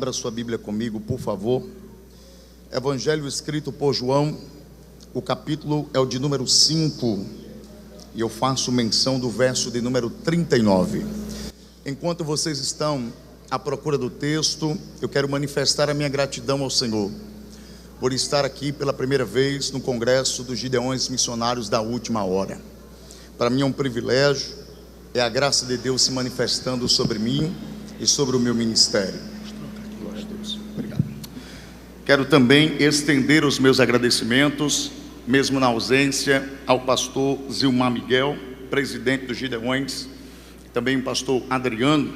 Abra sua Bíblia comigo, por favor. Evangelho escrito por João, o capítulo é o de número 5, e eu faço menção do verso de número 39. Enquanto vocês estão à procura do texto, eu quero manifestar a minha gratidão ao Senhor por estar aqui pela primeira vez no Congresso dos Gideões Missionários da Última Hora. Para mim é um privilégio, é a graça de Deus se manifestando sobre mim e sobre o meu ministério. Obrigado. Quero também estender os meus agradecimentos, mesmo na ausência, ao pastor Zilmar Miguel, presidente dos Gideões, também o pastor Adriano.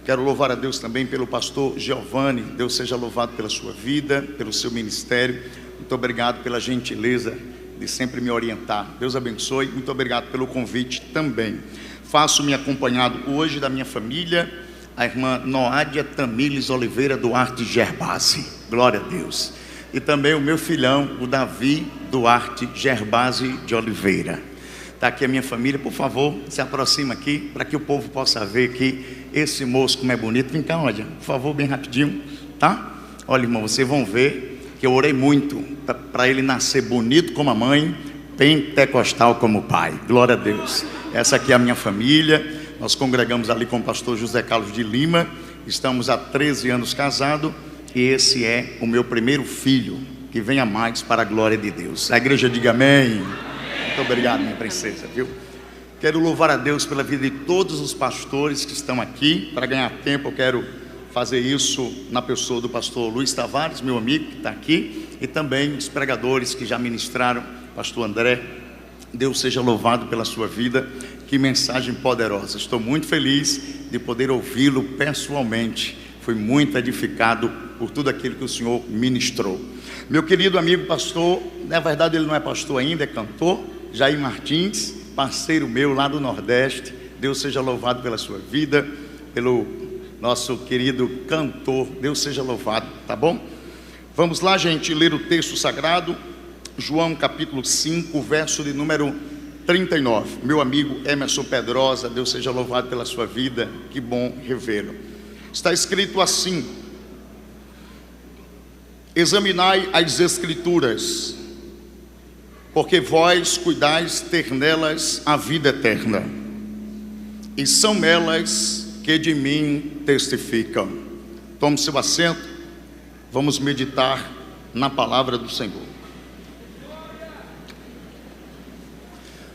Quero louvar a Deus também pelo pastor Giovanni. Deus seja louvado pela sua vida, pelo seu ministério. Muito obrigado pela gentileza de sempre me orientar. Deus abençoe. Muito obrigado pelo convite também. Faço-me acompanhado hoje da minha família, a irmã Noádia Tamires Oliveira Duarte Gerbasi, glória a Deus. E também o meu filhão, o Davi Duarte Gerbasi de Oliveira. Está aqui a minha família, por favor, se aproxima aqui, para que o povo possa ver que esse moço como é bonito. Vem cá, olha, por favor, bem rapidinho, tá? Olha, irmão, vocês vão ver que eu orei muito para ele nascer bonito como a mãe, pentecostal como o pai, glória a Deus. Essa aqui é a minha família. Nós congregamos ali com o pastor José Carlos de Lima. Estamos há 13 anos casados. E esse é o meu primeiro filho, que venha mais para a glória de Deus. A igreja diga amém. Muito obrigado, minha princesa, viu? Quero louvar a Deus pela vida de todos os pastores que estão aqui. Para ganhar tempo, eu quero fazer isso na pessoa do pastor Luiz Tavares, meu amigo que está aqui. E também os pregadores que já ministraram, pastor André. Deus seja louvado pela sua vida. Que mensagem poderosa. Estou muito feliz de poder ouvi-lo pessoalmente. Fui muito edificado por tudo aquilo que o Senhor ministrou. Meu querido amigo pastor, na verdade ele não é pastor ainda, é cantor, Jair Martins, parceiro meu lá do Nordeste. Deus seja louvado pela sua vida, pelo nosso querido cantor. Deus seja louvado, tá bom? Vamos lá, gente, ler o texto sagrado. João capítulo 5, verso de número 39. Meu amigo Emerson Pedrosa, Deus seja louvado pela sua vida, que bom revê-lo. Está escrito assim: examinai as escrituras, porque vós cuidais ter nelas a vida eterna, e são elas que de mim testificam. Tome seu assento, vamos meditar na palavra do Senhor.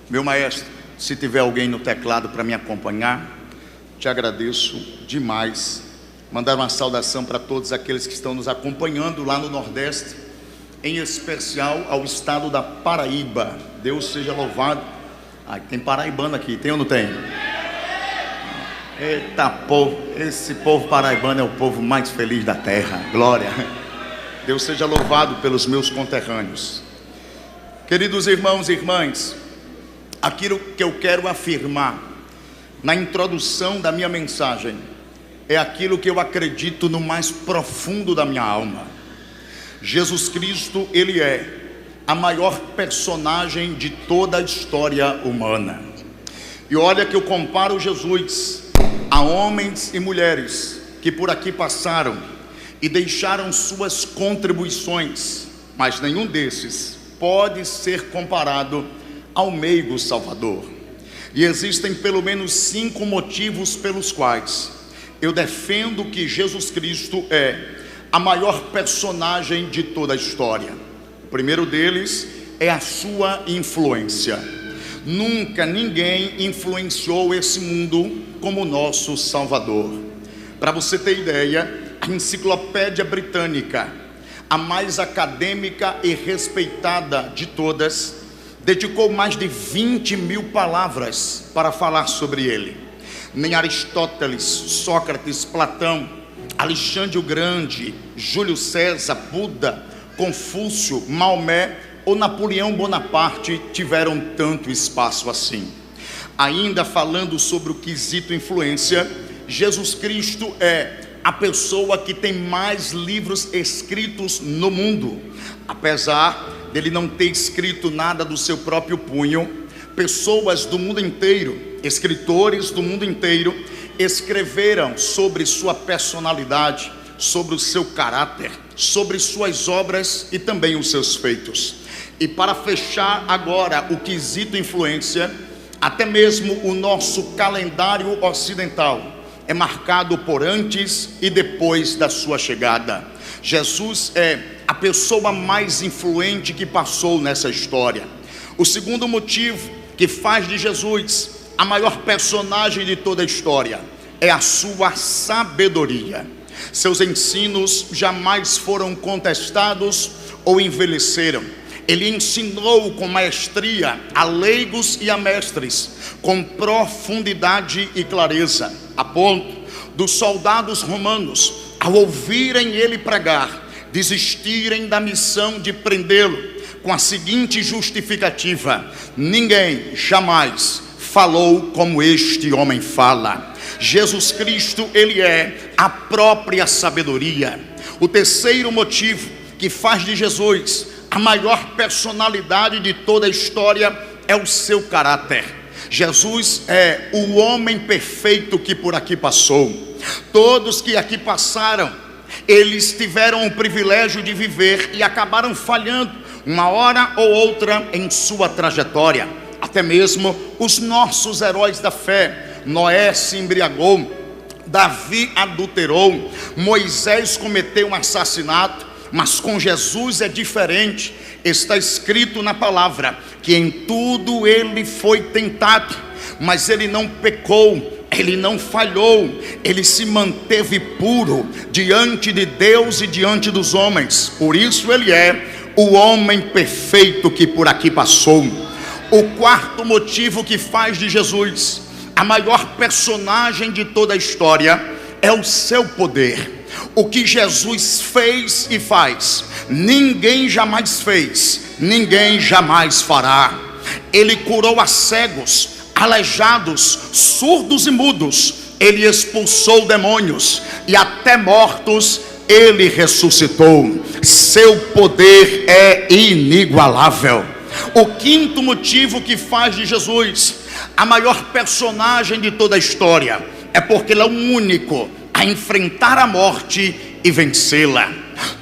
Meu maestro, se tiver alguém no teclado para me acompanhar, te agradeço demais. Mandar uma saudação para todos aqueles que estão nos acompanhando lá no Nordeste, em especial ao estado da Paraíba. Deus seja louvado. Tem paraibano aqui, tem ou não tem? Eita povo, esse povo paraibano é o povo mais feliz da terra, glória. Deus seja louvado pelos meus conterrâneos. Queridos irmãos e irmãs, aquilo que eu quero afirmar na introdução da minha mensagem é aquilo que eu acredito no mais profundo da minha alma. Jesus Cristo, ele é a maior personagem de toda a história humana. E olha que eu comparo Jesus a homens e mulheres que por aqui passaram e deixaram suas contribuições, mas nenhum desses pode ser comparado ao meigo Salvador. E existem pelo menos 5 motivos pelos quais eu defendo que Jesus Cristo é a maior personagem de toda a história. O primeiro deles é a sua influência. Nunca ninguém influenciou esse mundo como o nosso Salvador. Para você ter ideia, a Enciclopédia Britânica, a mais acadêmica e respeitada de todas, dedicou mais de 20.000 palavras para falar sobre ele. Nem Aristóteles, Sócrates, Platão, Alexandre o Grande, Júlio César, Buda, Confúcio, Maomé ou Napoleão Bonaparte tiveram tanto espaço assim. Ainda falando sobre o quesito influência, Jesus Cristo é a pessoa que tem mais livros escritos no mundo. Apesar dele não ter escrito nada do seu próprio punho, pessoas do mundo inteiro, escritores do mundo inteiro, escreveram sobre sua personalidade, sobre o seu caráter, sobre suas obras e também os seus feitos. E para fechar agora o quesito influência, até mesmo o nosso calendário ocidental é marcado por antes e depois da sua chegada. Jesus é a pessoa mais influente que passou nessa história. O segundo motivo que faz de Jesus a maior personagem de toda a história é a sua sabedoria. Seus ensinos jamais foram contestados ou envelheceram. Ele ensinou com maestria a leigos e a mestres, com profundidade e clareza, a ponto dos soldados romanos, ao ouvirem ele pregar, desistirem da missão de prendê-lo, com a seguinte justificativa: ninguém jamais falou como este homem fala. Jesus Cristo, ele é a própria sabedoria. O terceiro motivo que faz de Jesus a maior personalidade de toda a história é o seu caráter. Jesus é o homem perfeito que por aqui passou. Todos que aqui passaram, eles tiveram o privilégio de viver e acabaram falhando uma hora ou outra em sua trajetória. Até mesmo os nossos heróis da fé. Noé se embriagou, Davi adulterou, Moisés cometeu um assassinato, mas com Jesus é diferente. Está escrito na palavra que em tudo ele foi tentado, mas ele não pecou, ele não falhou, ele se manteve puro diante de Deus e diante dos homens. Por isso ele é o homem perfeito que por aqui passou. O quarto motivo que faz de Jesus a maior personagem de toda a história é o seu poder. O que Jesus fez e faz, ninguém jamais fez, ninguém jamais fará. Ele curou a cegos, aleijados, surdos e mudos. Ele expulsou demônios e até mortos ele ressuscitou. Seu poder é inigualável. O quinto motivo que faz de Jesus a maior personagem de toda a história é porque ele é o único a enfrentar a morte e vencê-la.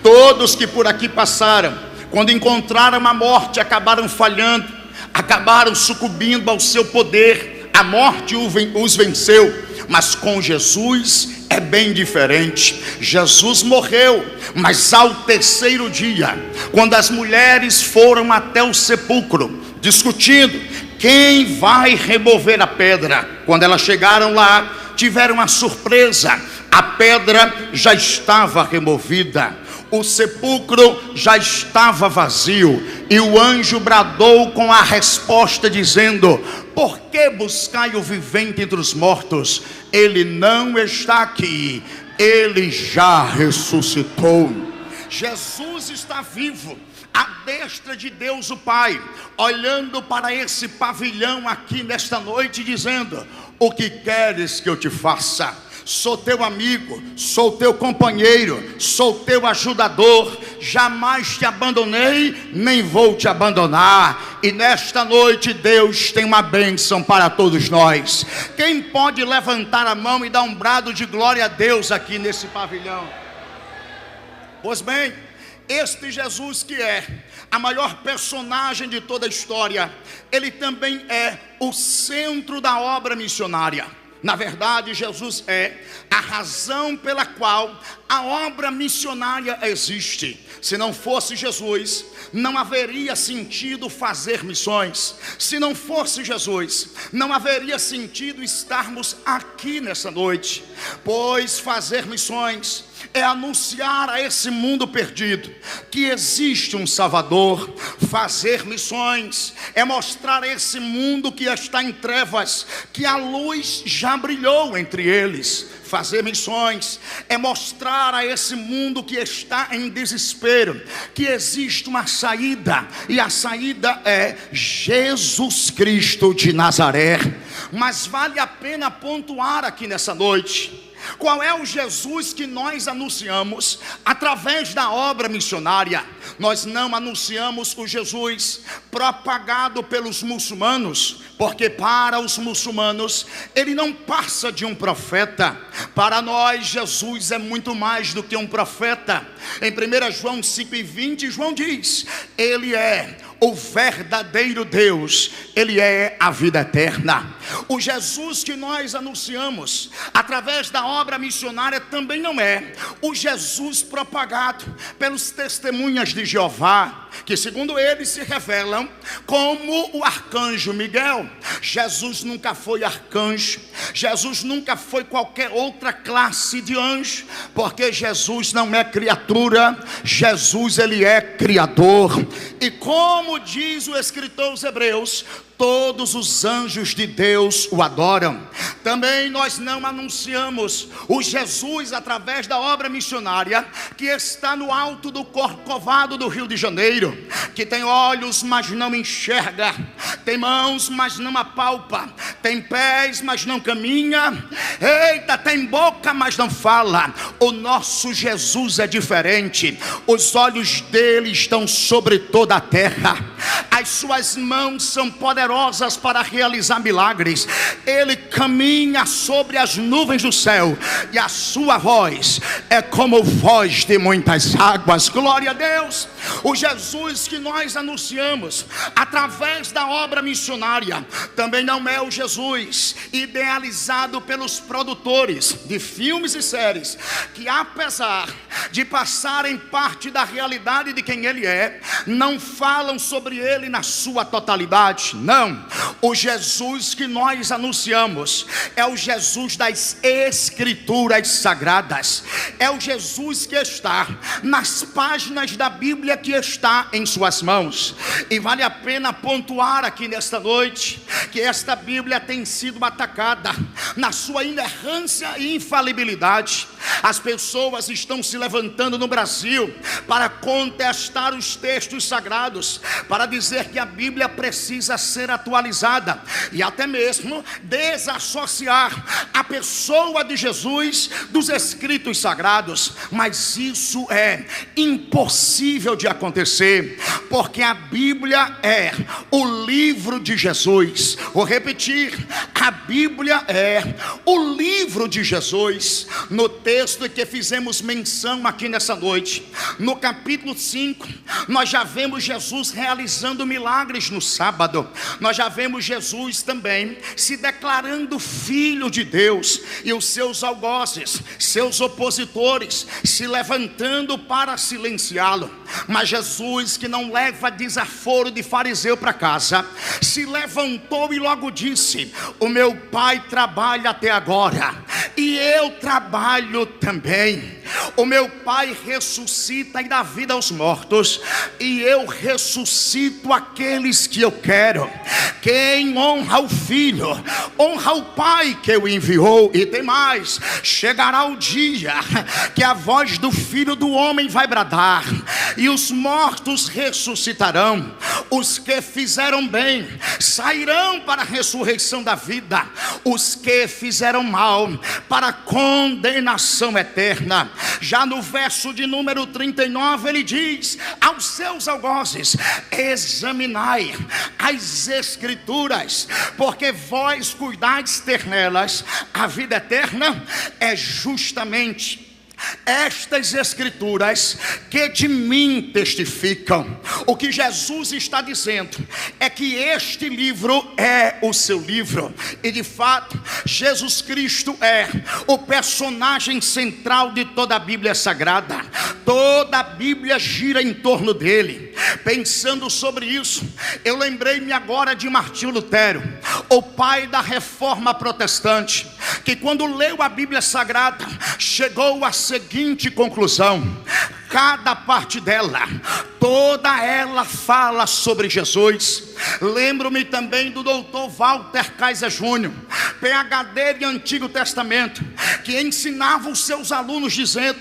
Todos que por aqui passaram, quando encontraram a morte, acabaram falhando, acabaram sucumbindo ao seu poder. A morte os venceu, mas com Jesus é bem diferente. Jesus morreu, mas ao terceiro dia, quando as mulheres foram até o sepulcro, discutindo quem vai remover a pedra, quando elas chegaram lá, tiveram uma surpresa: a pedra já estava removida, o sepulcro já estava vazio, e o anjo bradou com a resposta dizendo: por que buscai o vivente entre os mortos? Ele não está aqui, ele já ressuscitou. Jesus está vivo, à destra de Deus o Pai, olhando para esse pavilhão aqui nesta noite, dizendo: o que queres que eu te faça? Sou teu amigo, sou teu companheiro, sou teu ajudador, jamais te abandonei, nem vou te abandonar. E nesta noite Deus tem uma bênção para todos nós. Quem pode levantar a mão e dar um brado de glória a Deus aqui nesse pavilhão? Pois bem, este Jesus, que é a maior personagem de toda a história, ele também é o centro da obra missionária. Na verdade, Jesus é a razão pela qual a obra missionária existe. Se não fosse Jesus, não haveria sentido fazer missões. Se não fosse Jesus, não haveria sentido estarmos aqui nessa noite. Pois fazer missões é anunciar a esse mundo perdido que existe um Salvador. Fazer missões é mostrar a esse mundo que está em trevas que a luz já brilhou entre eles. Fazer missões é mostrar a esse mundo que está em desespero que existe uma saída, e a saída é Jesus Cristo de Nazaré. Mas vale a pena pontuar aqui nessa noite: qual é o Jesus que nós anunciamos através da obra missionária? Nós não anunciamos o Jesus propagado pelos muçulmanos, porque para os muçulmanos ele não passa de um profeta. Para nós, Jesus é muito mais do que um profeta. Em 1 João 5:20, João diz: ele é o verdadeiro Deus, ele é a vida eterna. O Jesus que nós anunciamos através da obra missionária também não é o Jesus propagado pelos testemunhas de Jeová, que segundo eles se revelam como o arcanjo Miguel. Jesus nunca foi arcanjo, Jesus nunca foi qualquer outra classe de anjo, porque Jesus não é criatura, Jesus ele é criador. E como diz o escritor aos Hebreus, todos os anjos de Deus o adoram. Também nós não anunciamos o Jesus através da obra missionária que está no alto do Corcovado do Rio de Janeiro, que tem olhos, mas não enxerga, tem mãos, mas não apalpa, tem pés, mas não caminha, eita, tem boca, mas não fala. O nosso Jesus é diferente. Os olhos dele estão sobre toda a terra, as suas mãos são poderosas para realizar milagres. Ele caminha sobre as nuvens do céu, e a sua voz é como voz de muitas águas. Glória a Deus. O Jesus que nós anunciamos através da obra missionária também não é o Jesus idealizado pelos produtores de filmes e séries, que apesar de passarem parte da realidade de quem ele é, não falam sobre ele na sua totalidade. Não, o Jesus que nós anunciamos é o Jesus das Escrituras Sagradas, é o Jesus que está nas páginas da Bíblia que está em suas mãos. E vale a pena pontuar aqui nesta noite que esta Bíblia tem sido atacada na sua inerrância e infalibilidade. As pessoas estão se levantando no Brasil para contestar os textos sagrados, para dizer que a Bíblia precisa ser atualizada e até mesmo desassociar a pessoa de Jesus dos escritos sagrados. Mas isso é impossível de acontecer, porque a Bíblia é o livro de Jesus. Vou repetir: a Bíblia é o livro de Jesus. No texto que fizemos menção aqui nessa noite, no capítulo 5, nós já vemos Jesus realizando milagres no sábado. Nós já vemos Jesus também se declarando filho de Deus, e os seus algozes, seus opositores, se levantando para silenciá-lo. Mas Jesus, que não leva desaforo de fariseu para casa, se levantou e logo disse: o meu Pai trabalha até agora e eu trabalho também. O meu Pai ressuscita e dá vida aos mortos, e eu ressuscito aqueles que eu quero. Quem honra o Filho, honra o Pai que o enviou. E tem mais: chegará o dia que a voz do Filho do Homem vai bradar, e os mortos ressuscitarão. Os que fizeram bem sairão para a ressurreição da vida, os que fizeram mal para a condenação eterna. Já no verso de número 39 ele diz aos seus algozes: examinai as Escrituras, porque vós cuidais ter nelas a vida eterna. É justamente estas Escrituras que de mim testificam. O que Jesus está dizendo é que este livro é o seu livro, e de fato Jesus Cristo é o personagem central de toda a Bíblia Sagrada. Toda a Bíblia gira em torno dele. Pensando sobre isso, eu lembrei-me agora de Martinho Lutero, o pai da Reforma Protestante, que quando leu a Bíblia Sagrada chegou à seguinte conclusão: cada parte dela, toda ela fala sobre Jesus. Lembro-me também do doutor Walter Kaiser Júnior, PhD de Antigo Testamento, que ensinava os seus alunos dizendo: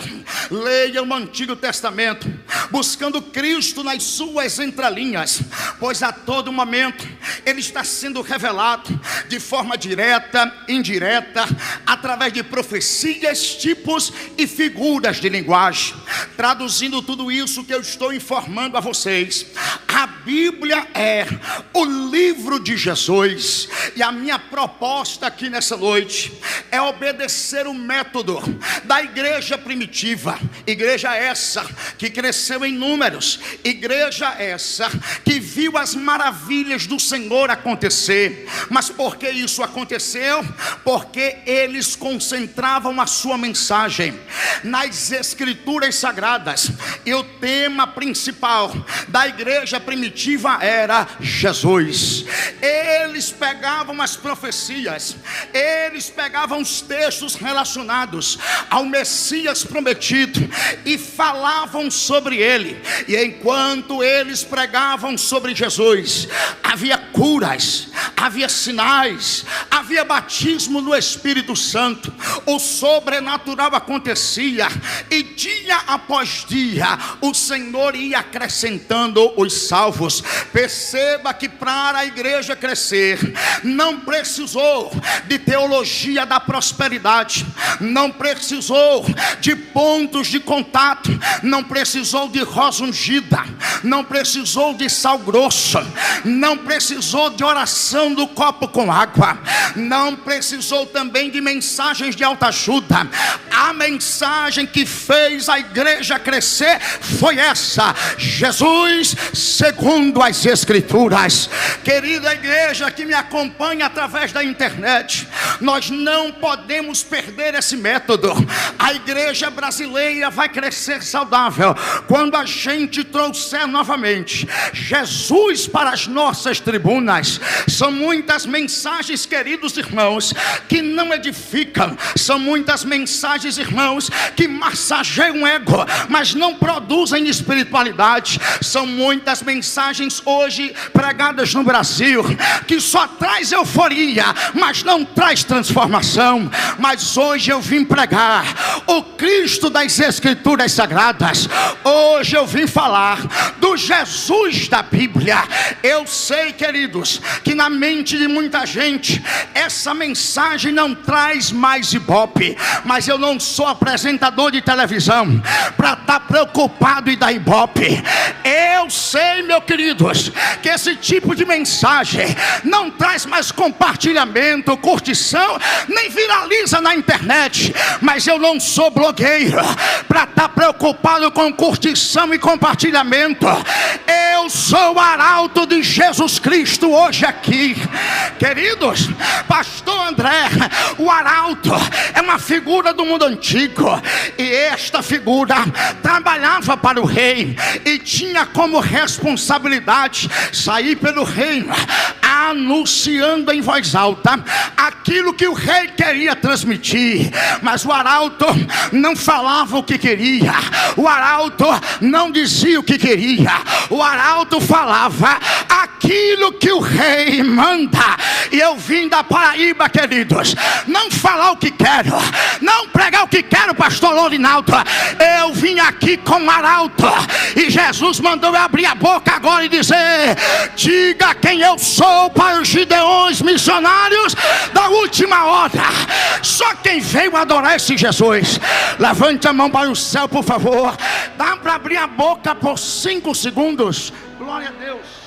leiam o Antigo Testamento, buscando Cristo nas suas entrelinhas, pois a todo momento ele está sendo revelado de forma direta, indireta, através de profecias, tipos e figuras de linguagem. Traduzindo tudo isso que eu estou informando a vocês, a Bíblia é o livro de Jesus, e a minha proposta aqui nessa noite é obedecer o método da igreja primitiva. Igreja essa que cresceu em números, igreja essa que viu as maravilhas do Senhor acontecer. Mas por que isso aconteceu? Porque eles concentravam a sua mensagem nas escrituras sagradas, e o tema principal da igreja primitiva era Jesus. Eles pegavam as profecias, eles pegavam os textos relacionados ao Messias prometido e falavam sobre ele. E enquanto eles pregavam sobre Jesus, havia curas, havia sinais, havia batismo no Espírito Santo. O sobrenatural acontecia, e dia após dia o Senhor ia acrescentando os salvos. Perceba que para a igreja crescer não precisou de teologia da prosperidade, não precisou de pontos de contato, não precisou de rosa ungida, não precisou de sal grosso, não precisou de oração do copo com água, não precisou também de mensagens de autoajuda. A mensagem que fez a igreja crescer foi essa: Jesus segundo as Escrituras. Querida igreja que me acompanha através da internet, nós não podemos perder esse método. A igreja brasileira vai crescer saudável quando a gente trouxer novamente Jesus para as nossas tribunas. São muitas mensagens, queridos irmãos, que não edificam. São muitas mensagens, irmãos, que massageiam o ego, mas não produzem espiritualidade. São muitas mensagens hoje pregadas no Brasil que só traz euforia, mas não traz transformação. Mas hoje eu vim pregar o Cristo das Escrituras Sagradas. Hoje eu vim falar do Jesus da Bíblia. Eu sei, queridos, que na mente de muita gente essa mensagem não traz mais ibope, mas eu não sou apresentador de televisão para estar preocupado em dar ibope. Eu sei, meus queridos, que esse tipo de mensagem não traz mais compartilhamento, curtição, nem viraliza na internet. Mas eu não sou blogueiro para estar preocupado com curtição e compartilhamento. Eu sou o arauto de Jesus Cristo hoje aqui. Queridos, pastor André, o arauto é uma figura do mundo antigo, e esta figura trabalhava para o rei e tinha como responsabilidade sair pelo reino anunciando em voz alta aquilo que o rei queria transmitir. Mas o arauto não falava o que queria, o arauto não dizia o que queria, o arauto falava aquilo que o rei manda. E eu vim da Paraíba, queridos, não falar o que quero, não pregar o que quero, pastor Lorinaldo. Eu vim aqui com o arauto, e Jesus mandou eu abrir a boca agora e dizer: diga quem eu sou para os gideões missionários da última hora. Só quem veio adorar esse Jesus, levante a mão para o céu, por favor. Dá para abrir a boca por 5 segundos. Glória a Deus.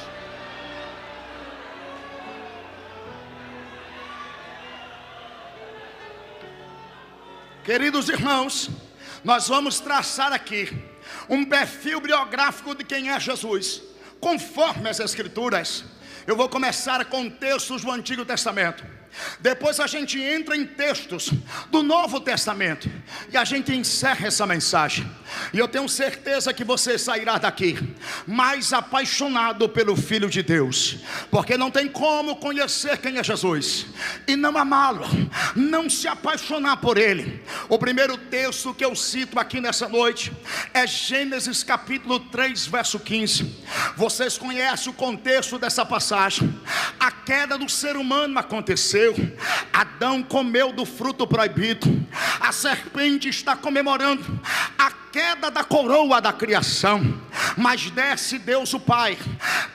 Queridos irmãos, nós vamos traçar aqui um perfil biográfico de quem é Jesus, conforme as Escrituras. Eu vou começar com textos do Antigo Testamento. Depois a gente entra em textos do Novo Testamento e a gente encerra essa mensagem. E eu tenho certeza que você sairá daqui mais apaixonado pelo Filho de Deus, porque não tem como conhecer quem é Jesus e não amá-lo, não se apaixonar por ele. O primeiro texto que eu cito aqui nessa noite é Gênesis capítulo 3, verso 15. Vocês conhecem o contexto dessa passagem. A queda do ser humano aconteceu. Adão comeu do fruto proibido. A serpente está comemorando a queda da coroa da criação. Mas desce Deus o Pai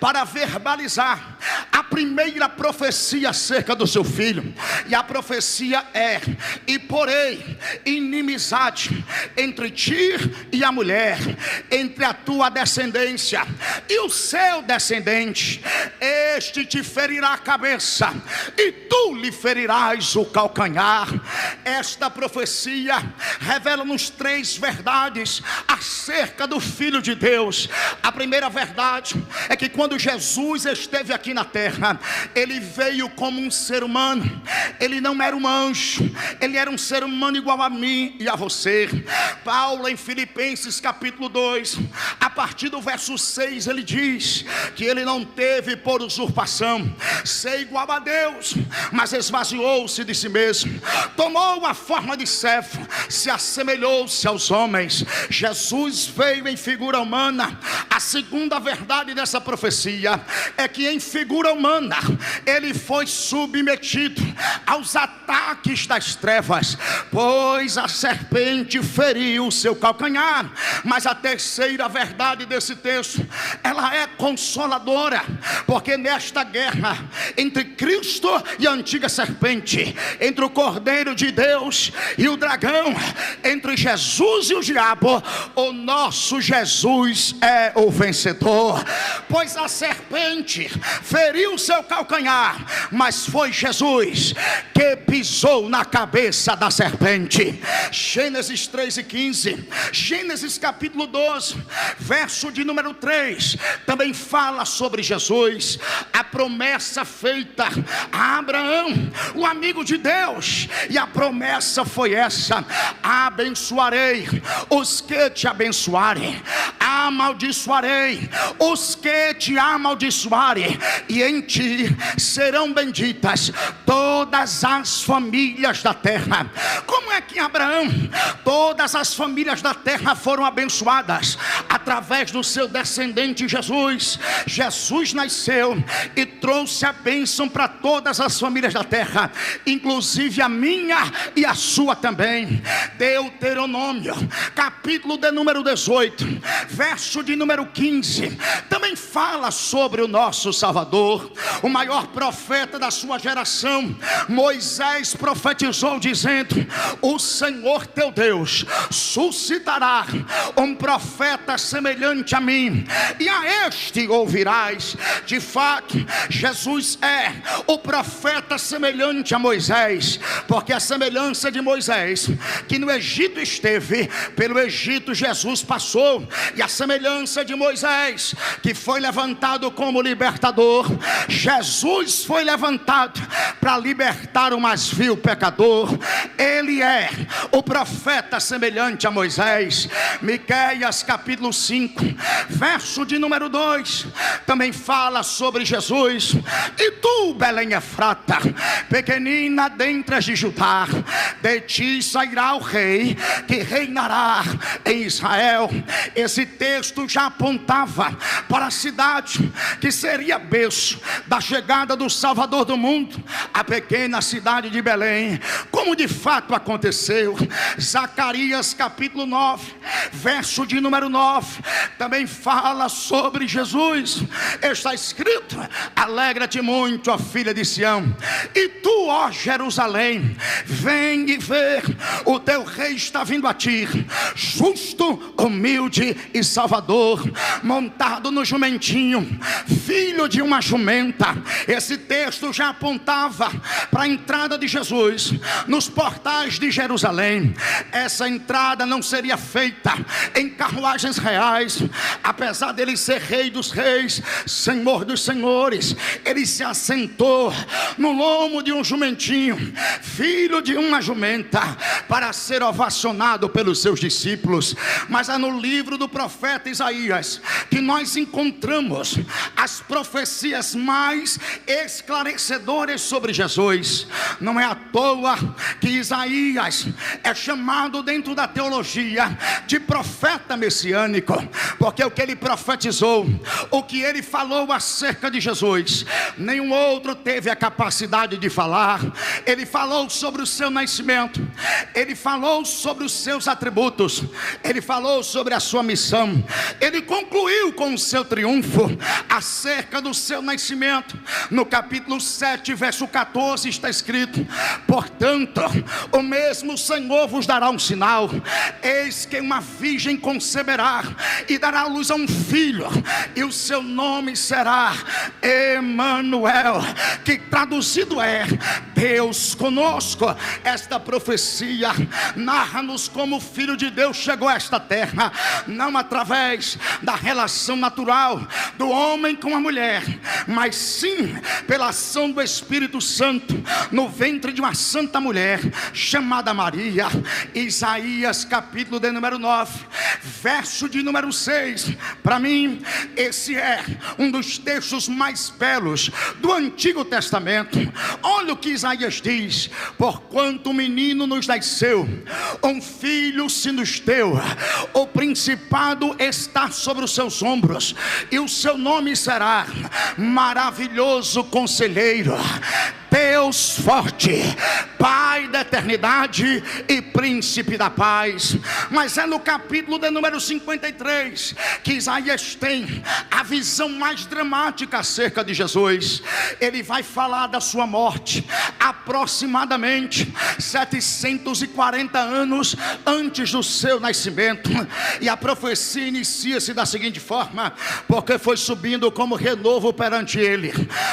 para verbalizar a primeira profecia acerca do seu filho. E a profecia é: e porém inimizade entre ti e a mulher, entre a tua descendência e o seu descendente. Este te ferirá a cabeça e tu lhe ferirás o calcanhar. Esta profecia revela-nos três verdades acerca do Filho de Deus. A primeira verdade é que quando Jesus esteve aqui na terra, ele veio como um ser humano. Ele não era um anjo, ele era um ser humano igual a mim e a você. Paulo, em Filipenses capítulo 2, a partir do verso 6, ele diz que ele não teve por usurpação ser igual a Deus, mas esvaziou-se de si mesmo, tomou a forma de servo, se assemelhou-se aos homens. Jesus veio em figura humana. A segunda verdade dessa profecia é que em figura humana ele foi submetido aos ataques das trevas, pois a serpente feriu o seu calcanhar. Mas a terceira verdade desse texto, ela é consoladora, porque nesta guerra entre Cristo e a antiga serpente, entre o Cordeiro de Deus e o dragão, entre Jesus e o diabo, o nosso Jesus é o vencedor. Pois a serpente feriu o seu calcanhar, mas foi Jesus que pisou na cabeça da serpente. Gênesis 3:15, Gênesis capítulo 12, verso de número 3, também fala sobre Jesus. A promessa feita a Abraão, o amigo de Deus, e a promessa foi essa: abençoarei os que te abençoarem, amaldiçoarei os que te amaldiçoarem, e em ti serão benditas todas as famílias da terra. Como é que Abraão, todas as famílias da terra foram abençoadas? Através do seu descendente Jesus. Jesus nasceu e trouxe a bênção para todas as famílias da terra, inclusive a minha e a sua também. Deuteronômio capítulo de número 18, verso de número 15, também fala sobre o nosso Salvador. O maior profeta da sua geração, Moisés, profetizou dizendo: o Senhor teu Deus suscitará um profeta semelhante a mim, e a este ouvirás. De fato, Jesus é o profeta semelhante a Moisés, porque a semelhança de Moisés, que no Egito esteve, pelo Egito Jesus passou, e a semelhança de Moisés, que foi levantado como libertador, Jesus foi levantado para libertar o mais vil pecador. Ele é o profeta semelhante a Moisés. Miqueias capítulo 5, verso de número 2, também fala sobre Jesus. E tu, Belém Efrata, pequenina dentre as de Judá, de ti sairá o rei que reinará em Israel. Esse texto já apontava para a cidade que seria berço da chegada do Salvador do mundo, a pequena cidade de Belém, como de fato aconteceu. Zacarias capítulo 9, verso de número 9, também fala sobre Jesus. Está escrito: alegra-te muito, ó filha de Sião, e tu, ó Jerusalém, vem e vê, o teu rei está vindo a ti, justo, humilde e salvador, montado no jumentinho, filho de uma jumenta. Esse texto já apontava para a entrada de Jesus nos portais de Jerusalém. Essa entrada não seria feita em carruagens reais, apesar dele ser rei dos reis, senhor dos senhores. Ele se assentou no lombo de um jumentinho, filho de uma jumenta, para ser ovacionado pelos seus discípulos. Mas é no livro do profeta Isaías que nós encontramos as profecias mais esclarecedoras sobre Jesus. Não é à toa toa que Isaías é chamado dentro da teologia de profeta messiânico, porque o que ele profetizou, o que ele falou acerca de Jesus, nenhum outro teve a capacidade de falar. Ele falou sobre o seu nascimento, ele falou sobre os seus atributos, ele falou sobre a sua missão, ele concluiu com o seu triunfo acerca do seu nascimento. No capítulo 7, verso 14 está escrito: portanto, o mesmo Senhor vos dará um sinal, eis que uma virgem conceberá e dará à luz a um filho, e o seu nome será Emanuel, que traduzido é Deus conosco. Esta profecia narra-nos como o Filho de Deus chegou a esta terra, não através da relação natural do homem com a mulher, mas sim pela ação do Espírito Santo no ventre de uma santa mulher chamada Maria. Isaías capítulo de número 9, verso de número 6. Para mim, esse é um dos textos mais belos do Antigo Testamento. Olha o que Isaías diz: porquanto um menino nos nasceu, um filho se nos deu, o principado está sobre os seus ombros, e o seu nome será Maravilhoso Conselheiro, Deus forte, Pai da eternidade e Príncipe da paz. Mas é no capítulo de número 53 que Isaías tem a visão mais dramática acerca de Jesus. Ele vai falar da sua morte, aproximadamente 740 anos antes do seu nascimento. E a profecia inicia-se da seguinte forma: porque foi subindo como renovo perante ele,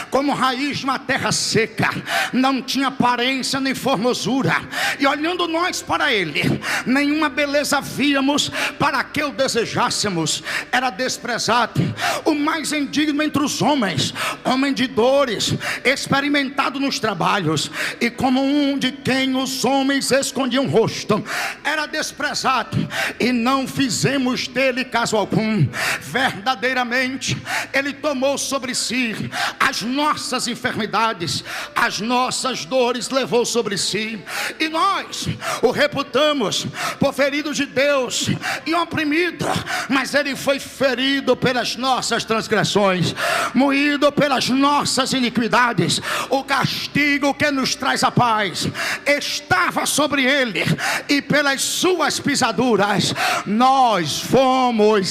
como raiz de uma terra seca, não tinha aparência nem formosura, e olhando nós para ele, nenhuma beleza víamos para que o desejássemos. Era desprezado, o mais indigno entre os homens, homem de dores, experimentado nos trabalhos, e como um de quem os homens escondiam o rosto. Era desprezado e não fizemos dele caso algum. Verdadeiramente ele tomou sobre si as nossas enfermidades, as nossas dores levou sobre si, e nós o reputamos por ferido de Deus e oprimido. Mas ele foi ferido pelas nossas transgressões, moído pelas nossas iniquidades. O castigo que nos traz a paz estava sobre ele, e pelas suas pisaduras nós fomos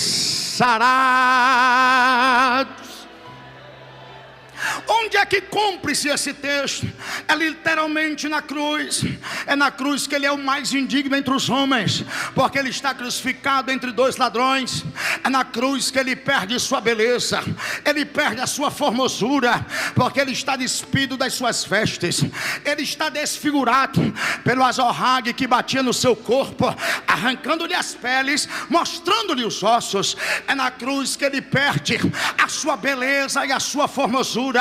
sarados. Onde é que cumpre-se esse texto? É literalmente na cruz. É na cruz que ele é o mais indigno entre os homens, porque ele está crucificado entre dois ladrões. É na cruz que ele perde sua beleza, ele perde a sua formosura, porque ele está despido das suas vestes, ele está desfigurado pelo azorrague que batia no seu corpo, arrancando-lhe as peles, mostrando-lhe os ossos. É na cruz que ele perde a sua beleza e a sua formosura,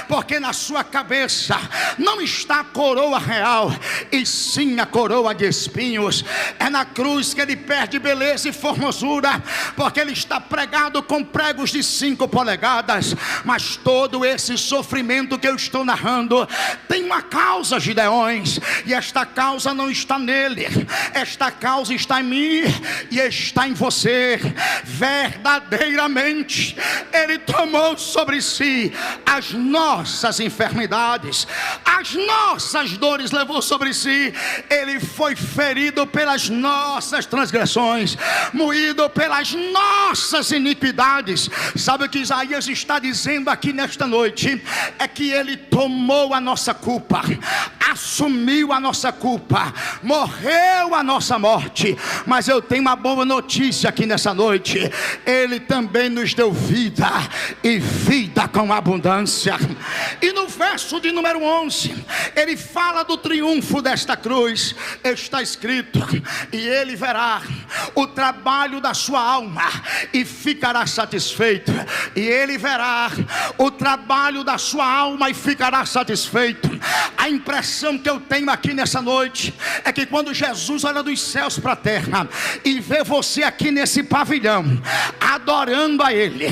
porque na sua cabeça não está a coroa real, e sim a coroa de espinhos. É na cruz que ele perde beleza e formosura, porque ele está pregado com pregos de 5 polegadas. Mas todo esse sofrimento que eu estou narrando tem uma causa, Gideões, e esta causa não está nele, esta causa está em mim e está em você. Verdadeiramente ele tomou sobre si as nossas enfermidades, as nossas dores levou sobre si. Ele foi ferido pelas nossas transgressões, moído pelas nossas iniquidades. Sabe o que Isaías está dizendo aqui nesta noite? É que ele tomou a nossa culpa, assumiu a nossa culpa, morreu a nossa morte. Mas eu tenho uma boa notícia aqui nessa noite: ele também nos deu vida, e vida com abundância. E no verso de número 11, ele fala do triunfo desta cruz. Está escrito: e ele verá o trabalho da sua alma e ficará satisfeito. E ele verá o trabalho da sua alma e ficará satisfeito. A impressão que eu tenho aqui nessa noite é que quando Jesus olha dos céus para a terra e vê você aqui nesse pavilhão, adorando a Ele,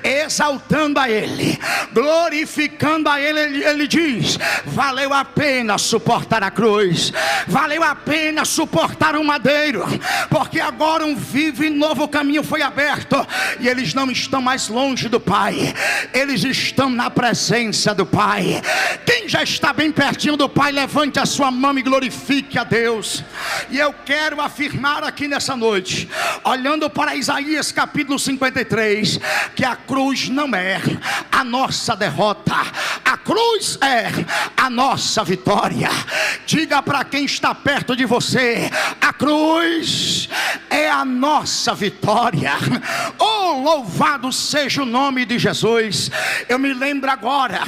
exaltando a Ele, glorificando a Ele, Ele diz: valeu a pena suportar a cruz, valeu a pena suportar o madeiro, porque agora um vivo e novo caminho foi aberto, e eles não estão mais longe do Pai, eles estão na presença do Pai. Quem já está bem pertinho do Pai, levante a sua mão e glorifique a Deus. E eu quero afirmar aqui nessa noite, olhando para Isaías capítulo 53, que a cruz não é a nossa derrota, a cruz é a nossa vitória. Diga para quem está perto de você: a cruz é a nossa vitória. Oh, louvado seja o nome de Jesus. Eu me lembro agora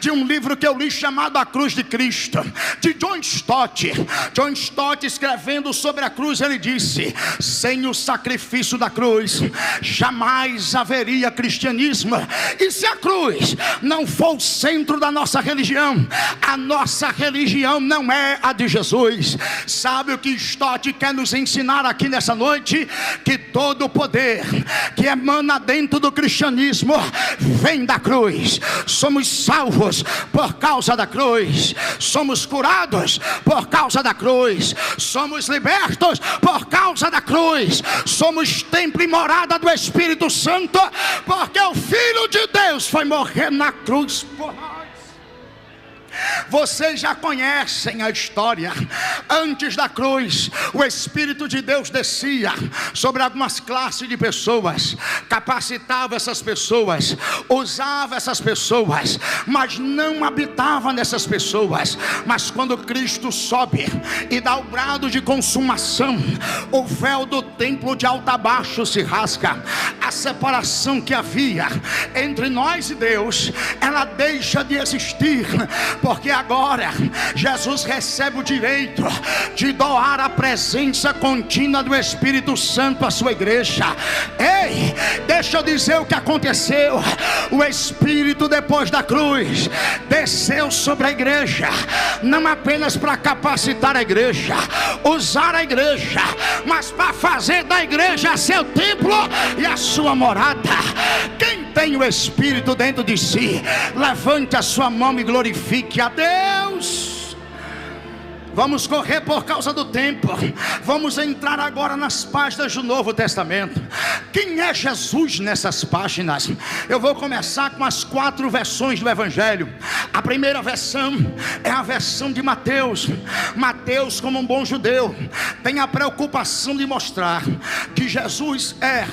de um livro que eu li chamado A Cruz de Cristo, de John Stott. John Stott, escrevendo sobre a cruz, ele disse: sem o sacrifício da cruz jamais haveria cristianismo. E se a cruz não for o centro da nossa religião, a nossa religião não é a de Jesus. Sabe o que Stott quer nos ensinar aqui nessa noite? Que todo o poder que emana dentro do cristianismo vem da cruz. Somos salvos por causa da cruz, somos curados por causa da cruz, somos libertos por causa da cruz, somos templo e morada do Espírito Santo, porque o Filho de Deus foi morrer na cruz por nós. Vocês já conhecem a história. Antes da cruz, o Espírito de Deus descia sobre algumas classes de pessoas, capacitava essas pessoas, usava essas pessoas, mas não habitava nessas pessoas. Mas quando Cristo sobe e dá o brado de consumação, o véu do templo de alto a baixo se rasga. A separação que havia entre nós e Deus, ela deixa de existir, porque agora Jesus recebe o direito de doar a presença contínua do Espírito Santo à sua igreja. Ei, deixa eu dizer o que aconteceu. O Espírito, depois da cruz, desceu sobre a igreja, não apenas para capacitar a igreja, usar a igreja, mas para fazer da igreja seu templo e a sua morada. Quem tem o Espírito dentro de si, levante a sua mão e glorifique a Deus. Vamos correr por causa do tempo. Vamos entrar agora nas páginas do Novo Testamento. Quem é Jesus nessas páginas? Eu vou começar com as 4 versões do Evangelho. A primeira versão é a versão de Mateus. Mateus, como um bom judeu, tem a preocupação de mostrar que Jesus é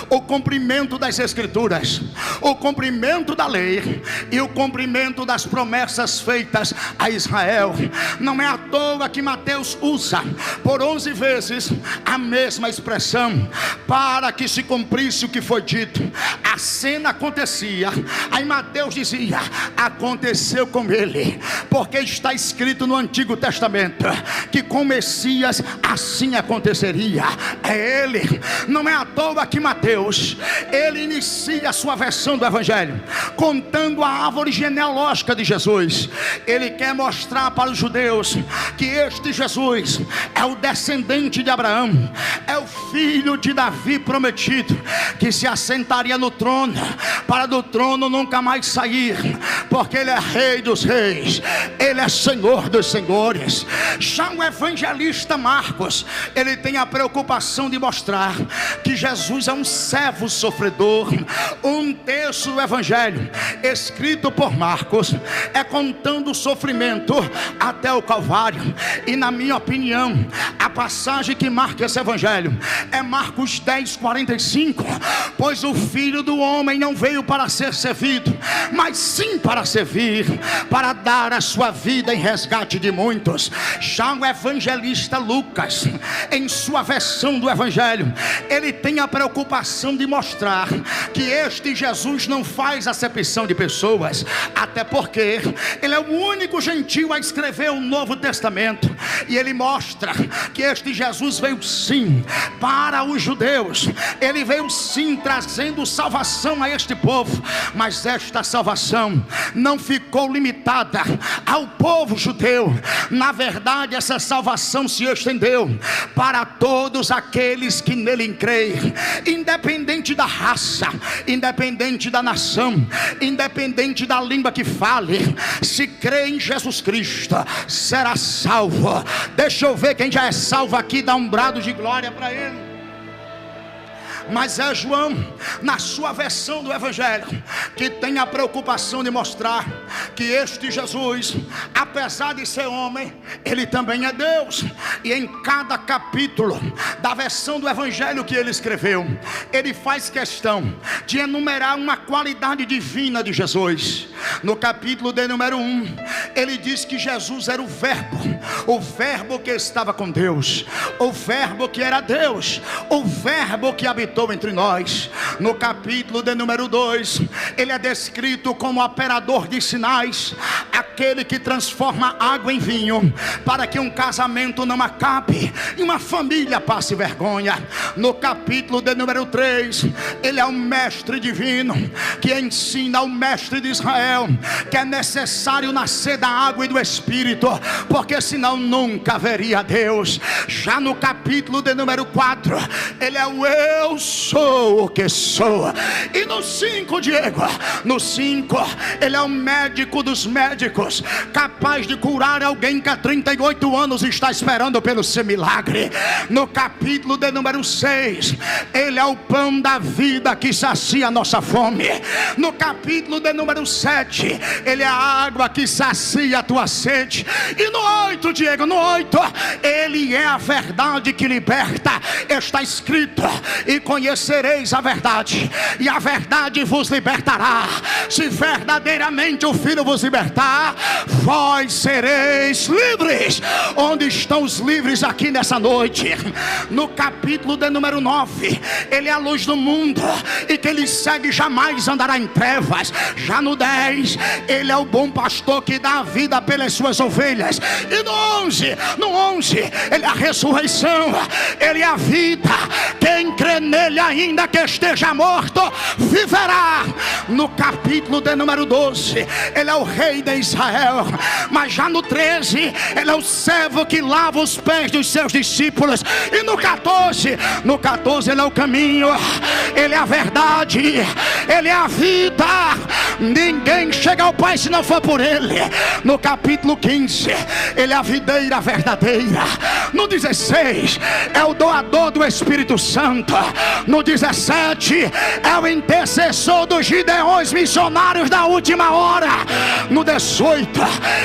o cumprimento das Escrituras, o cumprimento da lei e o cumprimento das promessas feitas a Israel. Não é à toa que Mateus usa por 11 vezes a mesma expressão, para que se cumprisse o que foi dito. A cena acontecia, aí Mateus dizia: aconteceu com ele, porque está escrito no Antigo Testamento que com Messias assim aconteceria. É ele. Não é à toa que Mateus, ele inicia a sua versão do Evangelho contando a árvore genealógica de Jesus. Ele quer mostrar para os judeus que este Jesus é o descendente de Abraão, é o filho de Davi prometido, que se assentaria no trono, para do trono nunca mais sair, porque ele é rei dos reis, ele é senhor dos senhores. Já o evangelista Marcos, ele tem a preocupação de mostrar que Jesus é um servo sofredor. Um terço do evangelho escrito por Marcos é contando o sofrimento até o Calvário. E na minha opinião, a passagem que marca esse evangelho é Marcos 10:45, pois o Filho do Homem não veio para ser servido, mas sim para servir, para dar a sua vida em resgate de muitos. Já o evangelista Lucas, em sua versão do evangelho, ele tem a preocupação de mostrar que este Jesus não faz acepção de pessoas, até porque ele é o único gentil a escrever o Novo Testamento. E ele mostra que este Jesus veio sim para os judeus, ele veio sim trazendo salvação a este povo, mas esta salvação não ficou limitada ao povo judeu. Na verdade, essa salvação se estendeu para todos aqueles que nele creem, independente da raça, independente da nação, independente da língua que fale. Se crê em Jesus Cristo, será salvo. Deixa eu ver quem já é salvo aqui, dá um brado de glória para ele. Mas é João, na sua versão do Evangelho, que tem a preocupação de mostrar que este Jesus, apesar de ser homem, ele também é Deus. E em cada capítulo da versão do Evangelho que ele escreveu, ele faz questão de enumerar uma qualidade divina de Jesus. No capítulo de número 1, ele diz que Jesus era o Verbo que estava com Deus, o Verbo que era Deus, o Verbo que habitou entre nós. No capítulo de número 2, ele é descrito como operador de sinais, aquele que transforma água em vinho, para que um casamento não acabe e uma família passe vergonha. No capítulo de número 3, ele é um mestre divino, que ensina ao mestre de Israel que é necessário nascer da água e do Espírito, porque senão nunca veria Deus. Já no capítulo de número 4, ele é o eu sou o que sou. E no 5, Diego, no 5, ele é o médico dos médicos, capaz de curar alguém que há 38 anos está esperando pelo seu milagre. No capítulo de número 6, ele é o pão da vida que sacia a nossa fome. No capítulo de número 7, ele é a água que sacia a tua sede. E no 8, Diego, no 8, ele é a verdade que liberta. Está escrito: e conhecereis a verdade, e a verdade vos libertará. Se verdadeiramente o Filho vos libertar, vós sereis livres. Onde estão os livres aqui nessa noite? No capítulo de número 9, ele é a luz do mundo, e quem lhe segue jamais andará em trevas. Já no 10, ele é o bom pastor que dá a vida pelas suas ovelhas. E no 11, ele é a ressurreição, ele é a vida. Quem crê nele, ainda que esteja morto, viverá. No capítulo de número 12, ele é o rei de Israel. Mas já no 13, ele é o servo que lava os pés dos seus discípulos. E no 14, ele é o caminho, ele é a verdade, ele é a vida. Ninguém chega ao Pai se não for por ele. No capítulo 15, ele é a videira verdadeira. No 16, é o doador do Espírito Santo. No 17, é o intercessor dos gideões missionários da última hora. No 18,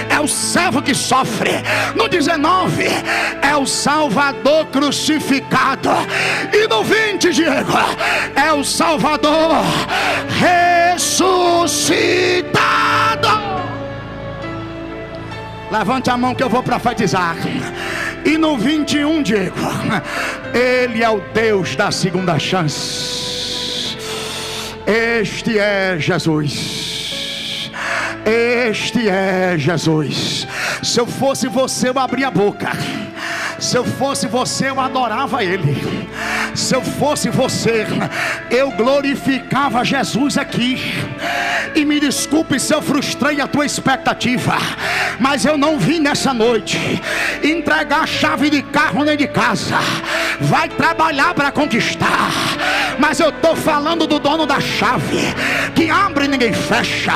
é o servo que sofre. No 19, é o Salvador crucificado. E no 20, Diego, é o Salvador ressuscitado. Levante a mão que eu vou profetizar. E no 21, Diego, ele é o Deus da segunda chance. Este é Jesus. Este é Jesus. Se eu fosse você, eu abria a boca. Se eu fosse você, eu adorava ele. Se eu fosse você, eu glorificava Jesus aqui. E me desculpe se eu frustrei a tua expectativa, mas eu não vim nessa noite entregar a chave de carro nem de casa. Vai trabalhar para conquistar, mas eu estou falando do dono da chave, que abre e ninguém fecha,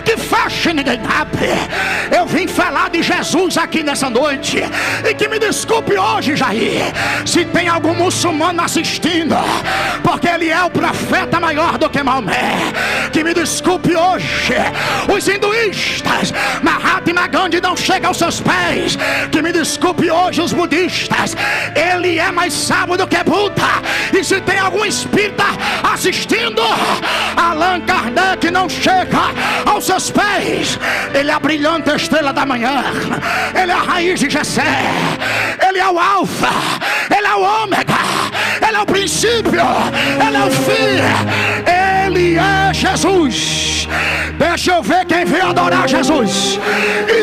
que fecha e ninguém abre. Eu vim falar de Jesus aqui nessa noite. E que me desculpe hoje, Jair, se tem algum muçulmano assistindo, porque ele é o profeta maior do que Maomé. Que me desculpe hoje, os hinduístas, Mahatma Gandhi não chega aos seus pés. Que me desculpe hoje, os budistas, ele é mais sábio do que Buda. E se tem algum espírita assistindo, Allan Kardec não chega aos seus pés. Ele é a brilhante estrela da manhã, ele é a raiz de Jessé, ele é o alfa, ele é o ômega, ele é o princípio, ele é o fim, ele é Jesus. Deixa eu ver quem veio adorar Jesus.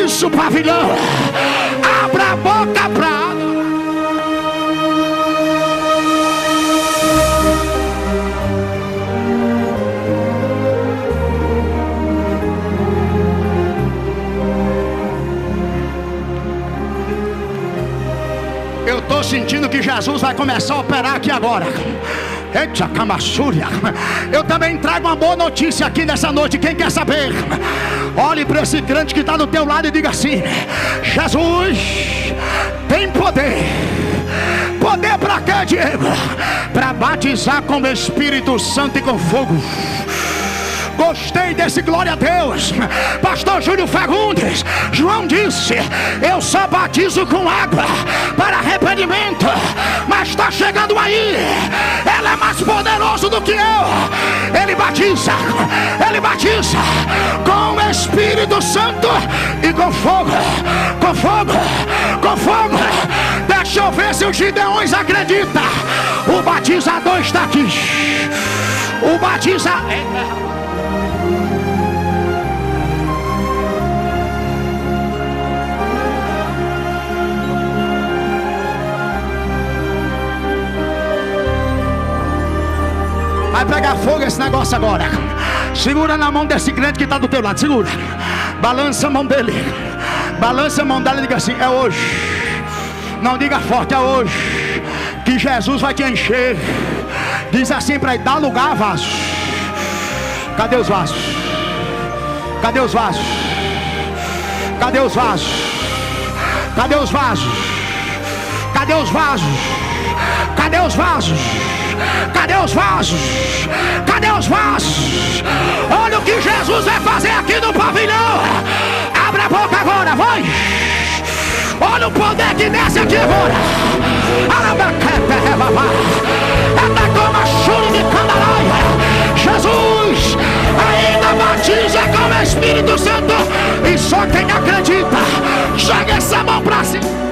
Isso, pavilhão, abra a boca pra... sentindo que Jesus vai começar a operar aqui agora. Eita, camassúria. Eu também trago uma boa notícia aqui nessa noite. Quem quer saber? Olhe para esse crente que está do teu lado e diga assim: Jesus tem poder. Poder para quê, Diego? Para batizar com o Espírito Santo e com fogo. Gostei desse glória a Deus. Pastor Júlio Fagundes, João disse: eu só batizo com água para arrependimento, mas está chegando aí, ele é mais poderoso do que eu. Ele batiza com o Espírito Santo e com fogo. Com fogo, com fogo. Deixa eu ver se os gideões acreditam. O batizador está aqui. O batizador. Vai pegar fogo esse negócio agora. Segura na mão desse crente que está do teu lado. Segura. Balança a mão dele. Balança a mão dele e diga assim: é hoje. Não diga forte, é hoje que Jesus vai te encher. Diz assim para ele: dá lugar a vasos. Cadê os vasos? Cadê os vasos? Cadê os vasos? Cadê os vasos? Cadê os vasos? Cadê os vasos? Cadê os vasos? Cadê os vasos? Olha o que Jesus vai fazer aqui no pavilhão. Abra a boca agora, vai. Olha o poder que desce aqui agora. Jesus ainda batiza com o Espírito Santo. E só quem acredita, joga essa mão pra cima.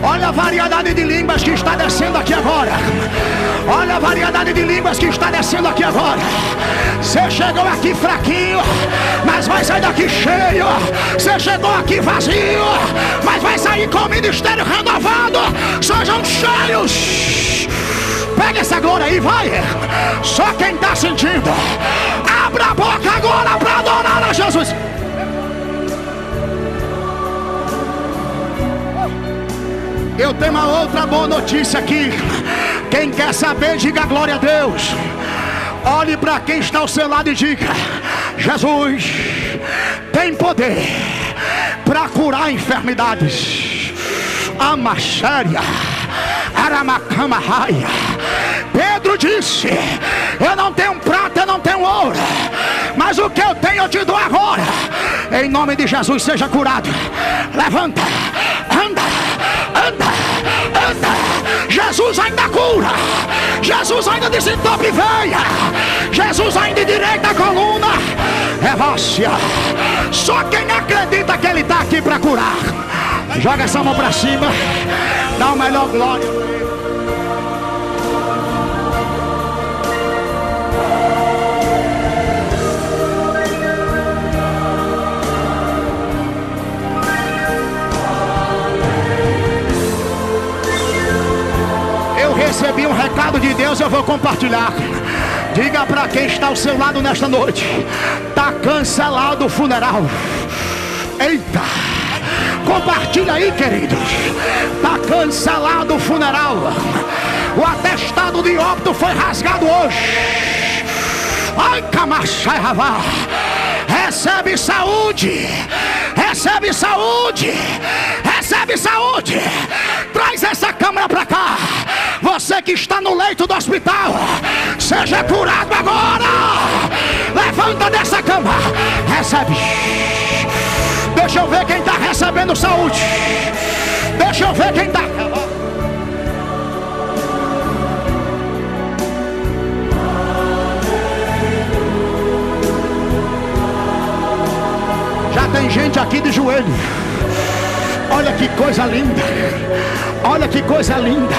Olha a variedade de línguas que está descendo aqui agora. Olha a variedade de línguas que está descendo aqui agora. Você chegou aqui fraquinho, mas vai sair daqui cheio. Você chegou aqui vazio, mas vai sair com o ministério renovado. Sejam cheios. Pega essa glória aí, vai. Só quem está sentindo, abra a boca agora para adorar a Jesus. Eu tenho uma outra boa notícia aqui. Quem quer saber, diga glória a Deus. Olhe para quem está ao seu lado e diga: Jesus tem poder para curar enfermidades. Amasséria, aramacamaraia. Pedro disse: eu não tenho prata, eu não tenho ouro, mas o que eu tenho eu te dou agora. Em nome de Jesus, seja curado. Levanta, anda, anda, anda. Jesus ainda cura. Jesus ainda desentope veia. Jesus ainda endireita a coluna. Revácia. Só quem acredita que ele está aqui para curar, joga essa mão para cima. Dá o melhor glória. Recebi um recado de Deus, eu vou compartilhar. Diga para quem está ao seu lado nesta noite: está cancelado o funeral. Eita, compartilha aí, queridos. Está cancelado o funeral. O atestado de óbito foi rasgado hoje. Ai, Camachairavá. Recebe saúde. Recebe saúde. Recebe saúde. Traz essa câmera para cá. Você que está no leito do hospital, seja curado agora. Levanta dessa cama. Recebe. Deixa eu ver quem está recebendo saúde. Deixa eu ver quem está. Já tem gente aqui de joelho. Olha que coisa linda. Olha que coisa linda.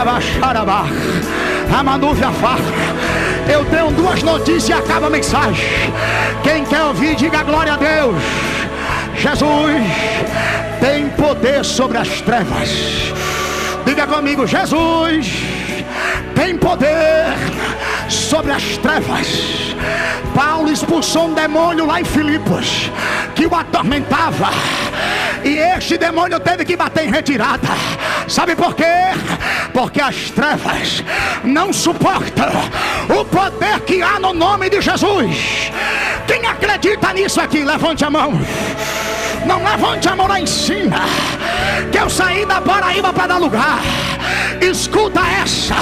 Abacharabá, Amanuvia-fá. Eu tenho duas notícias e acaba a mensagem. Quem quer ouvir, diga glória a Deus. Jesus tem poder sobre as trevas. Diga comigo, Jesus tem poder sobre as trevas. Paulo expulsou um demônio lá em Filipos que o atormentava, e este demônio teve que bater em retirada. Sabe por quê? Porque as trevas não suportam o poder que há no nome de Jesus. Quem acredita nisso aqui, levante a mão. Não levante a mão lá em cima, que eu saí da Paraíba para dar lugar. Escuta essa: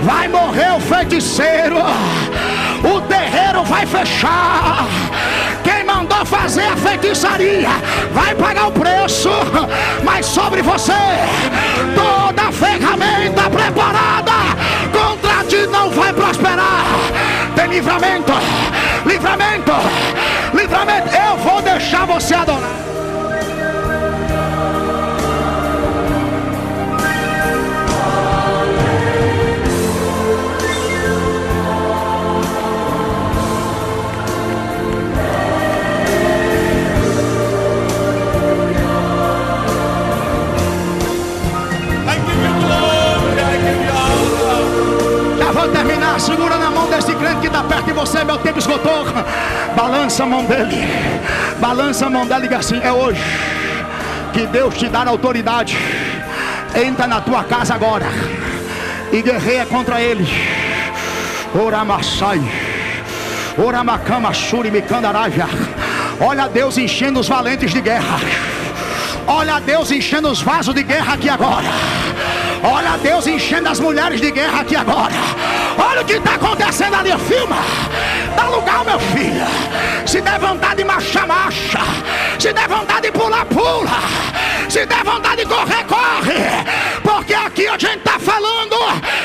vai morrer o feiticeiro, o terreiro vai fechar, quem mandou fazer a feitiçaria vai pagar o preço, mas sobre você toda ferramenta preparada contra ti não vai prosperar. Tem livramento, livramento, livramento. Eu vou deixar você adorar. Vou terminar. Segura na mão desse crente que está perto de você. Meu tempo esgotou. Balança a mão dele. Balança a mão dele e diga assim: é hoje que Deus te dá autoridade. Entra na tua casa agora e guerreia contra eles. Oramassai, Oramacama, Surimicandaravia. Olha Deus enchendo os valentes de guerra. Olha Deus enchendo os vasos de guerra aqui agora. Olha Deus enchendo as mulheres de guerra aqui agora. Olha o que está acontecendo ali. Filma. Dá lugar, meu filho. Se der vontade de marchar, marcha. Se der vontade de pular, pula. Se der vontade de correr, corre. Porque aqui a gente está falando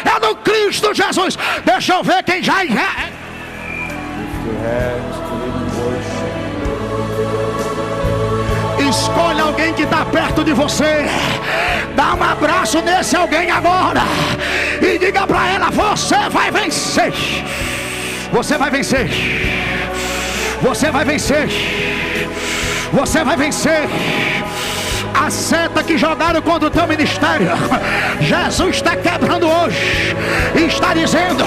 é do Cristo Jesus. Deixa eu ver quem já é. Escolha alguém que está perto de você. Dá um abraço nesse alguém agora e diga para ela: você vai vencer. Você vai vencer. Você vai vencer. Você vai vencer. A seta que jogaram contra o teu ministério, Jesus está quebrando hoje e está dizendo: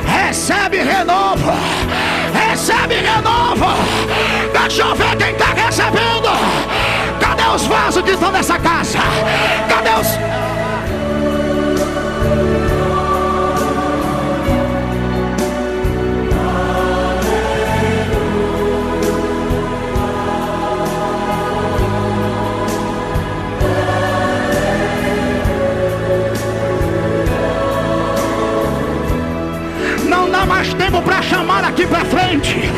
recebe renovo. Recebe renovo. Deixa eu ver quem está recebendo. Cadê os vasos que estão nessa casa? Cadê os... Não dá mais tempo para chamar aqui para frente,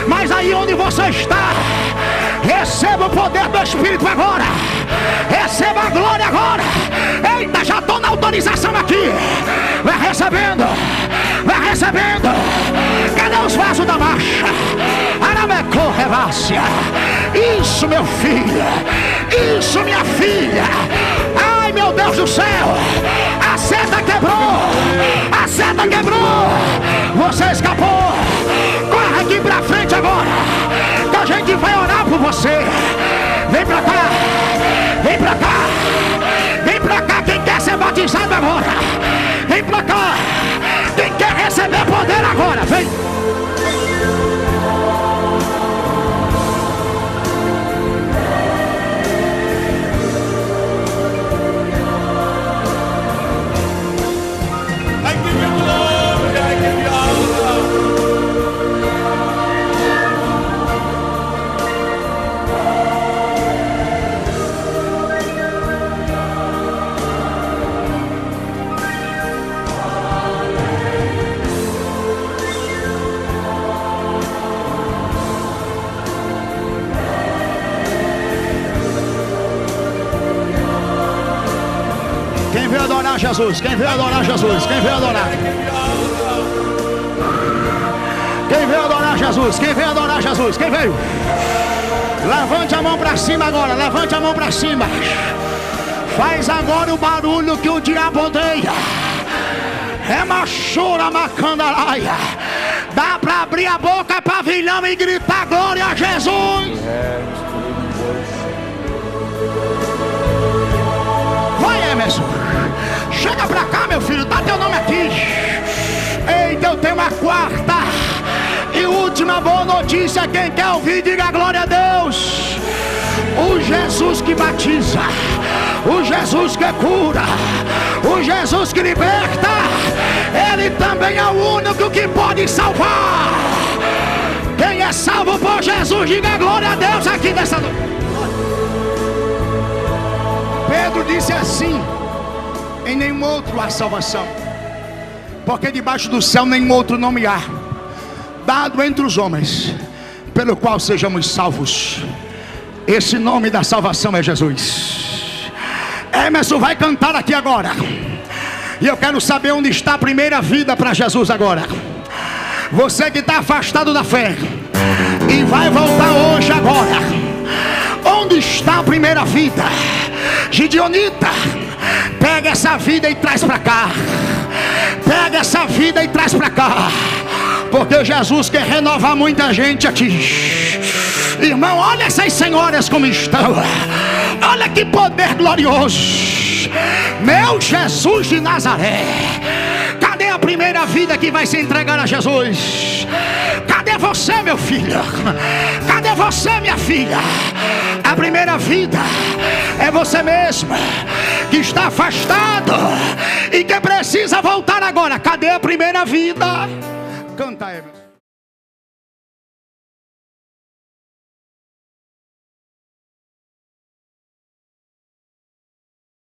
mas aí onde você está, receba o poder do Espírito agora. Receba a glória agora. Eita, já estou na autorização aqui. Vai recebendo. Vai recebendo. Cadê os vasos da marcha? Arameco revácia. Isso, meu filho. Isso, minha filha. Ai, meu Deus do céu. A seta quebrou. A seta quebrou. Você escapou. Corre aqui pra frente agora, que a gente vai orar por você. Vem pra cá. Vem pra cá. Vem pra cá quem quer ser batizado agora. Vem pra cá quem quer receber poder agora. Vem. Quem veio adorar Jesus? Quem veio adorar Jesus? Quem veio adorar? Quem veio adorar Jesus? Quem veio adorar Jesus? Quem veio? Levante a mão para cima agora. Levante a mão para cima. Faz agora o barulho que o diabo odeia. É machura macandaraia. Dá para abrir a boca, pavilhão, e gritar glória a Jesus. Vai, Emerson. Chega pra cá, meu filho. Dá teu nome aqui. Eita, eu tenho uma quarta e última boa notícia. Quem quer ouvir, diga glória a Deus. O Jesus que batiza, o Jesus que cura, o Jesus que liberta, Ele também é o único que pode salvar. Quem é salvo por Jesus, diga glória a Deus aqui nessa noite. Pedro disse assim: em nenhum outro há salvação, porque debaixo do céu nenhum outro nome há, dado entre os homens, pelo qual sejamos salvos. Esse nome da salvação é Jesus. Emerson vai cantar aqui agora, e eu quero saber onde está a primeira vida para Jesus agora. Você que está afastado da fé e vai voltar hoje agora, onde está a primeira vida? Gideonita, pega essa vida e traz para cá. Pega essa vida e traz para cá, porque Jesus quer renovar muita gente aqui. Irmão, olha essas senhoras como estão. Olha que poder glorioso. Meu Jesus de Nazaré. Cadê a primeira vida que vai se entregar a Jesus? Cadê você, meu filho? Cadê você, minha filha? A primeira vida é você mesmo, que está afastado e que precisa voltar agora. Cadê a primeira vida? Canta, Emerson.